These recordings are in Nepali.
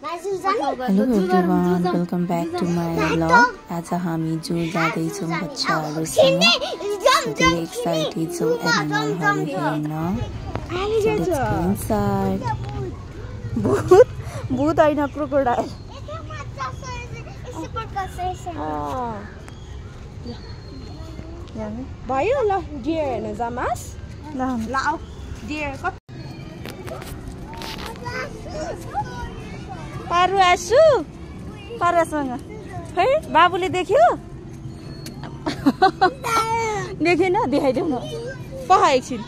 Hello everyone, welcome back to my vlog. आज हामी जू जाँदैछौँ बच्चाहरूसँग धेरै एक्साइटेड छौँ एनिमलहरू हेर्न। Let's go inside. भूत हैन क्रोकोडाइल भयो ल डियर हेर्न जामास ल आऊ डियर पारु आसु पारासँग है बाबुले देख्यो देखेन देखाइदेऊ न पख एकछिन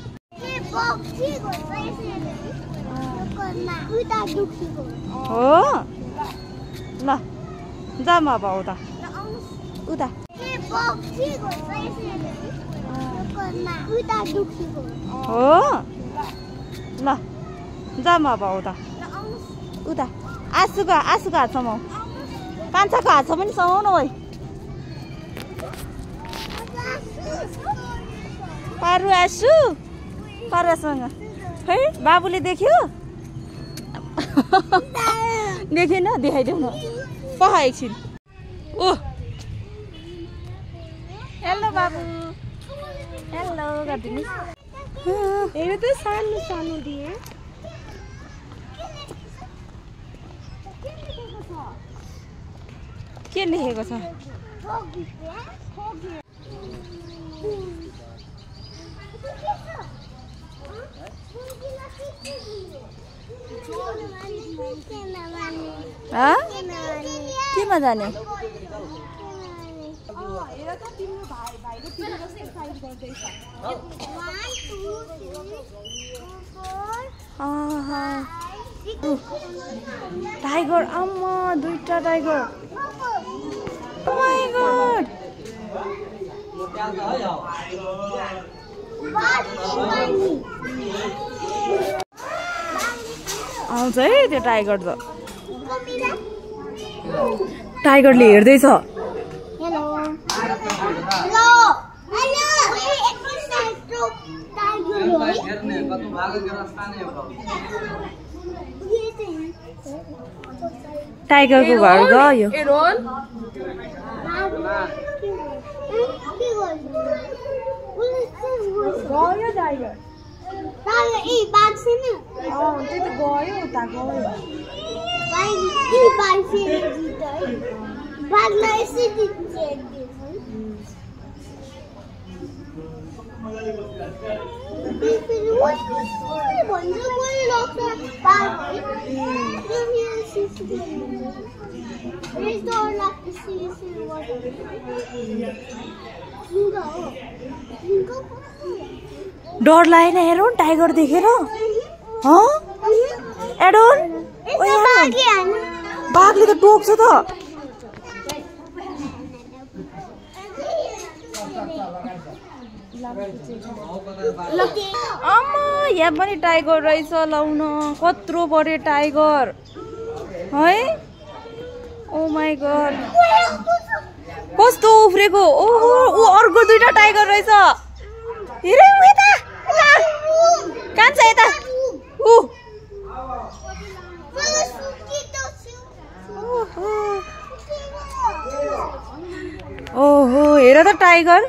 हो ल जाम अब उता उता हो ल जाम अब उता उता आसुको हात समाउ कान्छाको हात पनि समाउनु है पारु आसु पारासँग है बाबुले देख्यो देखेन देखाइदेऊ न पख एकछिन ओ हेलो बाबु हेलो गरिदिनुहोस् हेर त सानो सानो दिए के लेखेको छ केमा जाने टाइगर अम्मा दुईटा टाइगर Oh my god! आउँछ है त्यो टाइगर त टाइगरले हेर्दैछ टाइगरको घर गयो गयो टाइगर त्यही त गयो उता गयो डर लागेन हेरौँ टाइगर देखेर एडोन बाघले त टोक्छ त अम्मा यहाँ पनि टाइगर रहेछ लाउन कत्रो बढे टाइगर है ओ माई गॉड कस्तो उफ्रेको ओहो ऊ अर्को दुईटा टाइगर रहेछ हेरे यता कान्छ यता ऊ ओहो हेर त टाइगर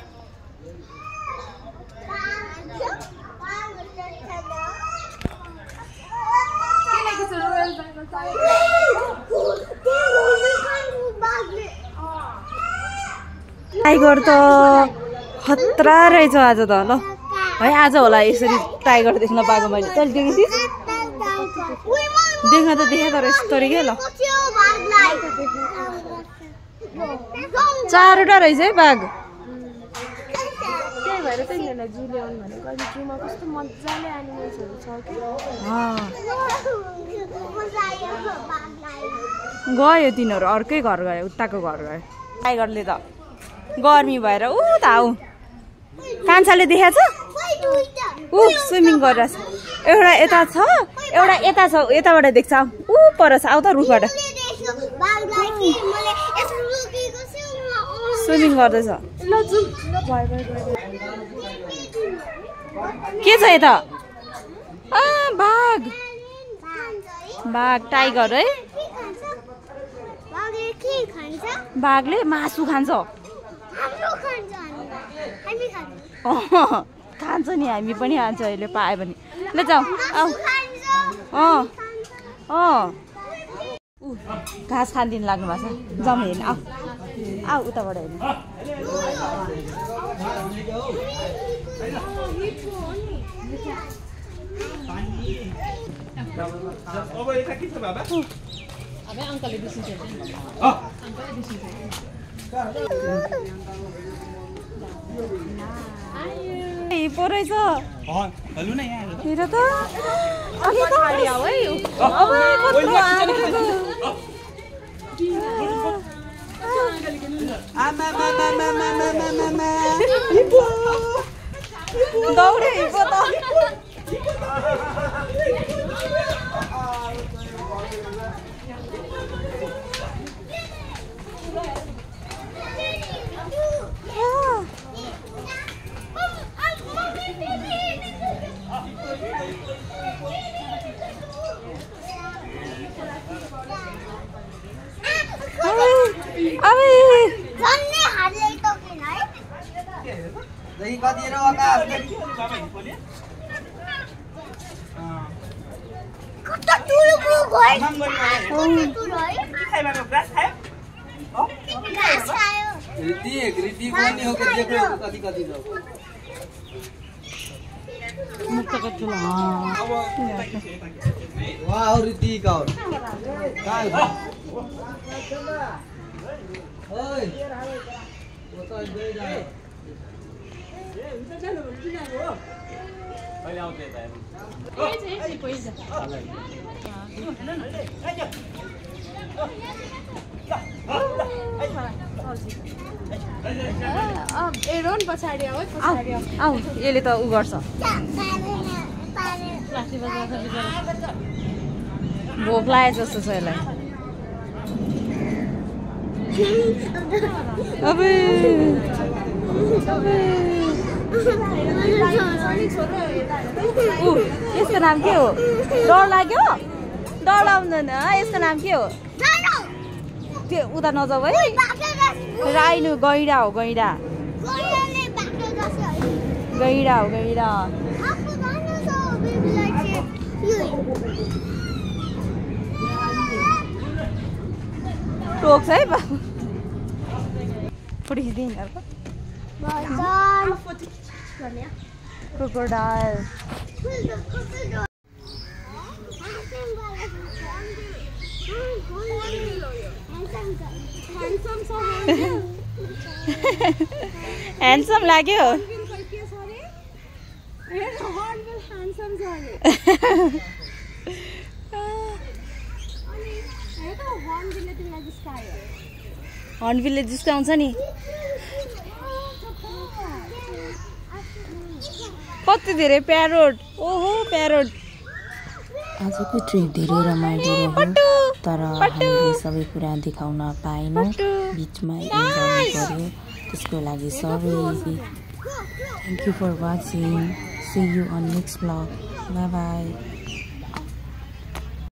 टाइगर त खतरा रहेछ आज त ल है आज होला यसरी टाइगर देख्न पाएको मैले तैँले देखेछिस् देख्न त देखेँ तर यस्तरी के ल चारवटा रहेछ है बाघ त्यही भएर त यिनीहरूलाई जू ल्याउनु भनेको अहिले जूमा कस्तो मजाले एनिमल्सहरू छ कि गयो तिनीहरू अर्कै घर गयो उताको घर गयो टाइगरले त गर्मी भएर ऊ त आऊ कान्छाले देखाएको छ ऊ स्विमिङ गरिरहेछ एउटा यता छ एउटा यता छ यताबाट देख्छ ऊ पर छ आऊ त रुखबाट स्विमिङ गर्दैछ के छ यता बाघ बाघ टाइगर है बाघले मासु खान्छ खान्छ नि हामी पनि खान्छ अहिले पायो भने ल जाऊ घाँस खानदिन लाग्नु भएको छ जाउँ हेर्नु आऊ उताबाट हेर्नु पो रहेछ हेर त दौडे हिप्पो त आऊ यसले त उ गर्छ भोक लाग्यो जस्तो छ यसलाई यसको नाम के हो डर लाग्यो डर लाग्दैन यसको नाम के हो त्यो उता नजाऊ है राइनु गैडा हो गैडा गैडा हो गैडा टोक्छ है फोटो खिच्दैन क्रोकोडाइल ह्यान्डसम लाग्यो हर्नबिलले जिस्काउँछ नि कति धेरै प्यारोट ओहो प्यारोट आजको ट्रिप धेरै रमाइलो रह्यो तर हामीले सबै कुरा देखाउन पाएनौँ बिचमा इन्जोय गर्यो त्यसको लागि सबै thank you for watching see you on next blog bye by